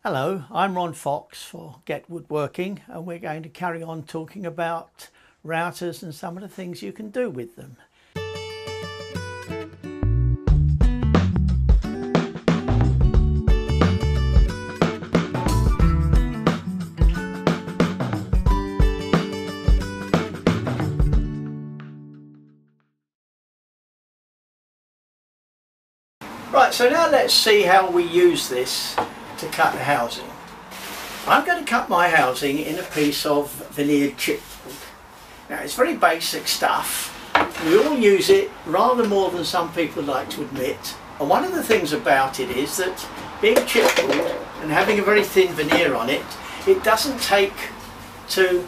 Hello, I'm Ron Fox for Get Woodworking, and we're going to carry on talking about routers and some of the things you can do with them. Right, so now let's see how we use this to cut the housing. I'm going to cut my housing in a piece of veneered chipboard. Now it's very basic stuff. We all use it rather more than some people like to admit. And one of the things about it is that being chipboard and having a very thin veneer on it, it doesn't take to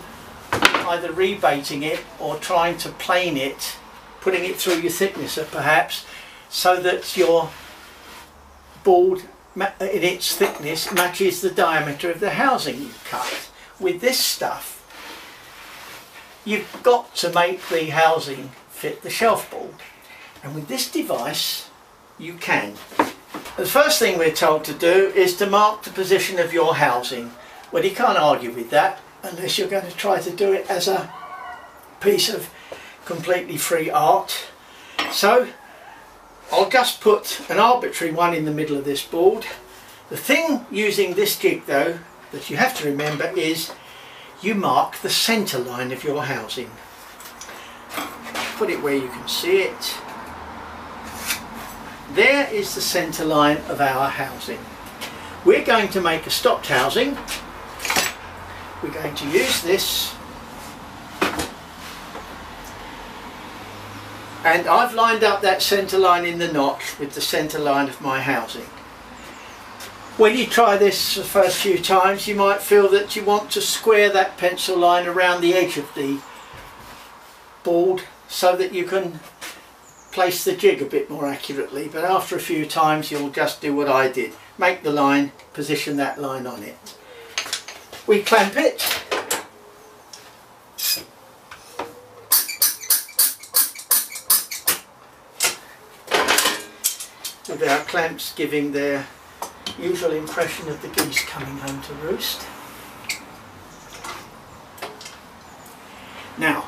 either rebating it or trying to plane it, putting it through your thicknesser perhaps, so that your board in its thickness matches the diameter of the housing you cut. With this stuff, you've got to make the housing fit the shelf board, and with this device you can. The first thing we're told to do is to mark the position of your housing. Well, you can't argue with that unless you're going to try to do it as a piece of completely free art. So I'll just put an arbitrary one in the middle of this board. The thing using this jig though that you have to remember is you mark the centre line of your housing. Put it where you can see it. There is the centre line of our housing. We're going to make a stopped housing. We're going to use this, and I've lined up that centre line in the notch with the centre line of my housing. When you try this the first few times, you might feel that you want to square that pencil line around the edge of the board so that you can place the jig a bit more accurately, but after a few times you'll just do what I did. Make the line, position that line on it. We clamp it. With our clamps giving their usual impression of the geese coming home to roost. Now,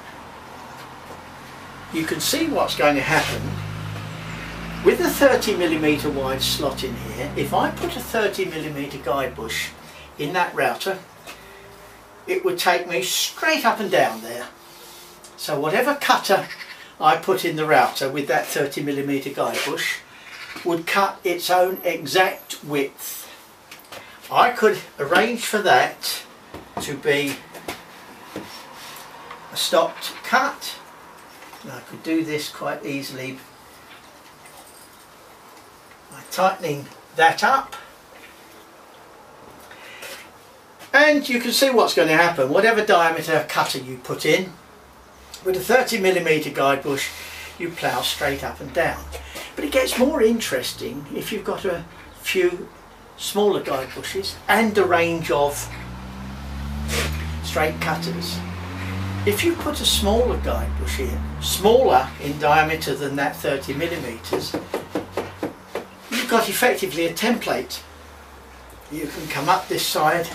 you can see what's going to happen. With a 30mm wide slot in here, if I put a 30mm guide bush in that router, it would take me straight up and down there. So whatever cutter I put in the router with that 30mm guide bush would cut its own exact width. I could arrange for that to be a stopped cut, and I could do this quite easily by tightening that up, and you can see what's going to happen. Whatever diameter cutter you put in, with a 30mm guide bush you plough straight up and down. But it gets more interesting if you've got a few smaller guide bushes and a range of straight cutters. If you put a smaller guide bush in, smaller in diameter than that 30mm, you've got effectively a template. You can come up this side,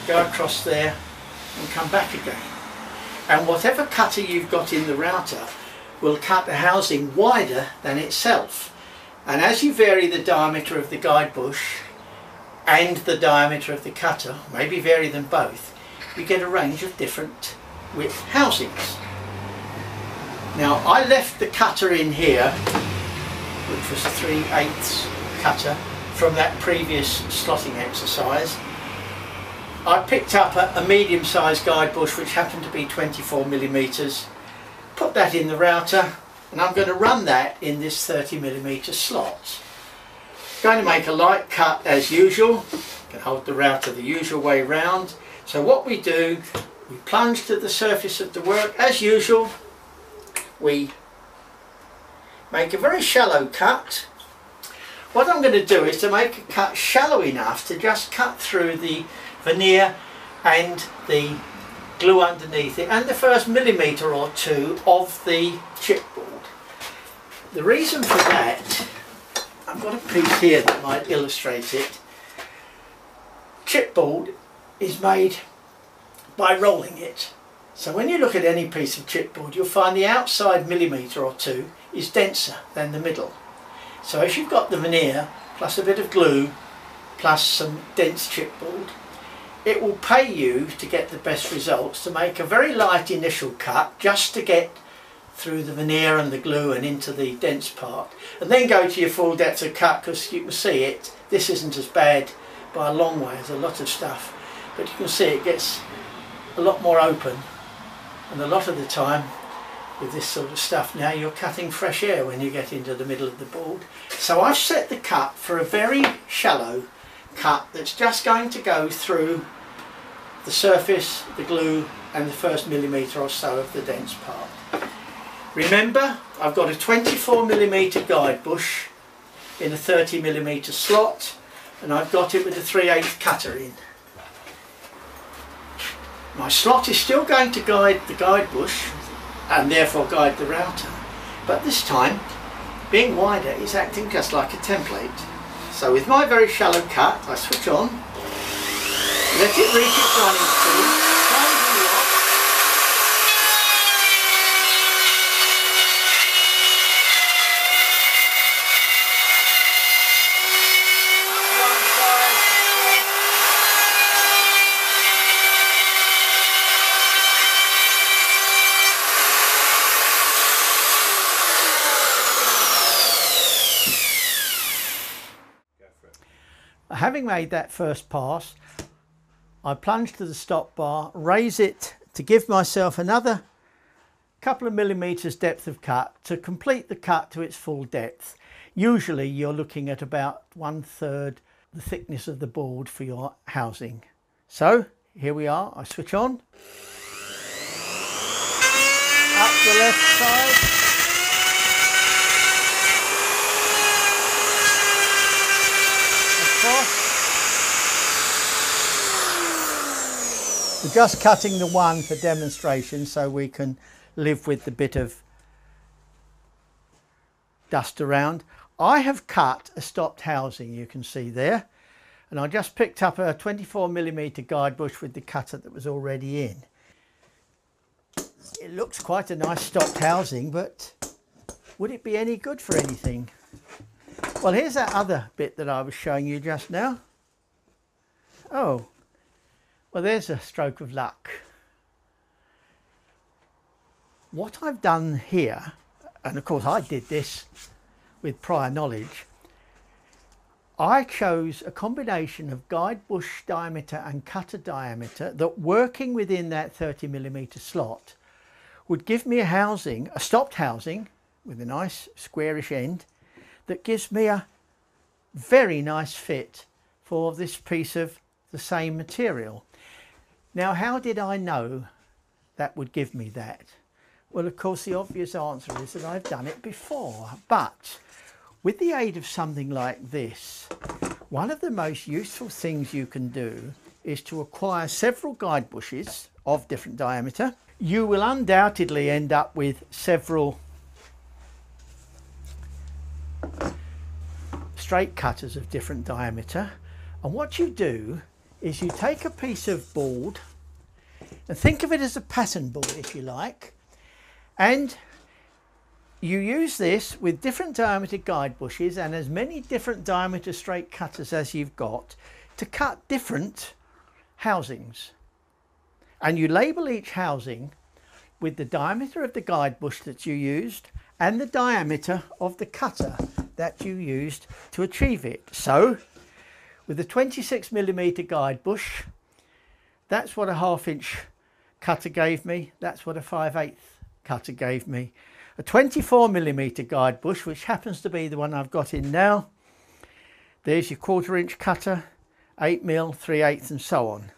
go across there and come back again. And whatever cutter you've got in the router will cut the housing wider than itself, and as you vary the diameter of the guide bush and the diameter of the cutter, maybe vary them both, you get a range of different width housings. Now I left the cutter in here, which was a 3/8 cutter from that previous slotting exercise. I picked up a medium-sized guide bush which happened to be 24mm, put that in the router, and I'm going to run that in this 30mm slot. Going to make a light cut as usual. Can hold the router the usual way round. So what we do, we plunge to the surface of the work as usual. We make a very shallow cut. What I'm going to do is to make a cut shallow enough to just cut through the veneer and the glue underneath it and the first millimetre or two of the chipboard. The reason for that, I've got a piece here that might illustrate it. chipboard is made by rolling it. So when you look at any piece of chipboard, you'll find the outside millimetre or two is denser than the middle. So if you've got the veneer plus a bit of glue plus some dense chipboard, it will pay you to get the best results to make a very light initial cut just to get through the veneer and the glue and into the dense part, and then go to your full depth of cut, because you can see it, this isn't as bad by a long way as a lot of stuff, but you can see it gets a lot more open, and a lot of the time with this sort of stuff now you're cutting fresh air when you get into the middle of the board. So I've set the cut for a very shallow cut that's just going to go through the surface, the glue and the first millimetre or so of the dense part. Remember, I've got a 24mm guide bush in a 30mm slot, and I've got it with a 3/8 cutter in. My slot is still going to guide the guide bush and therefore guide the router, but this time, being wider, it's acting just like a template. So with my very shallow cut, I switch on, let it reach its running speed, close the lock, having made that first pass, I plunge to the stop bar, raise it to give myself another couple of millimetres depth of cut to complete the cut to its full depth. Usually you're looking at about 1/3 the thickness of the board for your housing. So here we are, I switch on, up the left side, we're just cutting the one for demonstration so we can live with the bit of dust around. I have cut a stopped housing, you can see there, and I just picked up a 24mm guide bush with the cutter that was already in. It looks quite a nice stopped housing, but would it be any good for anything? Well, here's that other bit that I was showing you just now. Oh, well, there's a stroke of luck. What I've done here, and of course I did this with prior knowledge, I chose a combination of guide bush diameter and cutter diameter that, working within that 30mm slot, would give me a housing, a stopped housing with a nice squarish end that gives me a very nice fit for this piece of the same material. Now, how did I know that would give me that? Well, of course, the obvious answer is that I've done it before, but with the aid of something like this, one of the most useful things you can do is to acquire several guide bushes of different diameter. You will undoubtedly end up with several straight cutters of different diameter, and what you do is you take a piece of board and think of it as a pattern board, if you like, and you use this with different diameter guide bushes and as many different diameter straight cutters as you've got to cut different housings, and you label each housing with the diameter of the guide bush that you used and the diameter of the cutter that you used to achieve it. So with a 26mm guide bush, that's what a 1/2 inch cutter gave me, that's what a 5/8 cutter gave me. A 24mm guide bush, which happens to be the one I've got in now, there's your 1/4 inch cutter, 8mm, 3/8 and so on.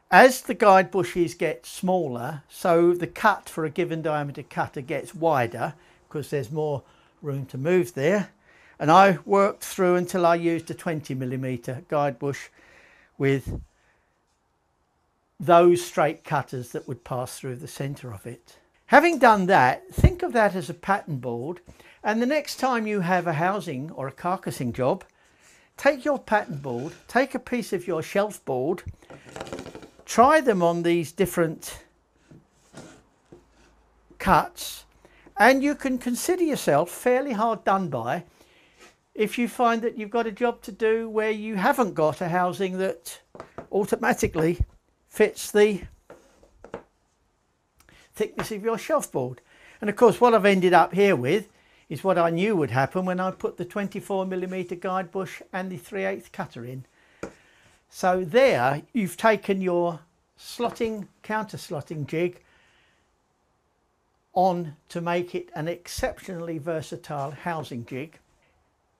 As the guide bushes get smaller, so the cut for a given diameter cutter gets wider because there's more room to move there. And I worked through until I used a 20mm guide bush with those straight cutters that would pass through the centre of it. Having done that, think of that as a pattern board, and the next time you have a housing or a carcassing job, take your pattern board, take a piece of your shelf board, try them on these different cuts, and you can consider yourself fairly hard done by if you find that you've got a job to do where you haven't got a housing that automatically fits the thickness of your shelf board. And of course what I've ended up here with is what I knew would happen when I put the 24mm guide bush and the 3/8 cutter in. So there you've taken your slotting, counter slotting jig on to make it an exceptionally versatile housing jig.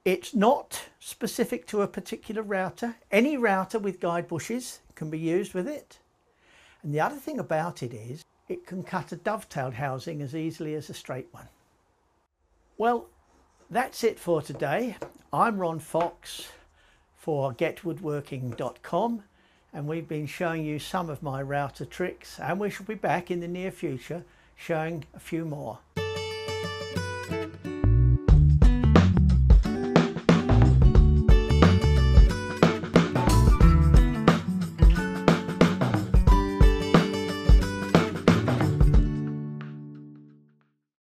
It's not specific to a particular router. Any router with guide bushes can be used with it. And the other thing about it is it can cut a dovetailed housing as easily as a straight one. Well, that's it for today. I'm Ron Fox for getwoodworking.com, and we've been showing you some of my router tricks, and we shall be back in the near future showing a few more.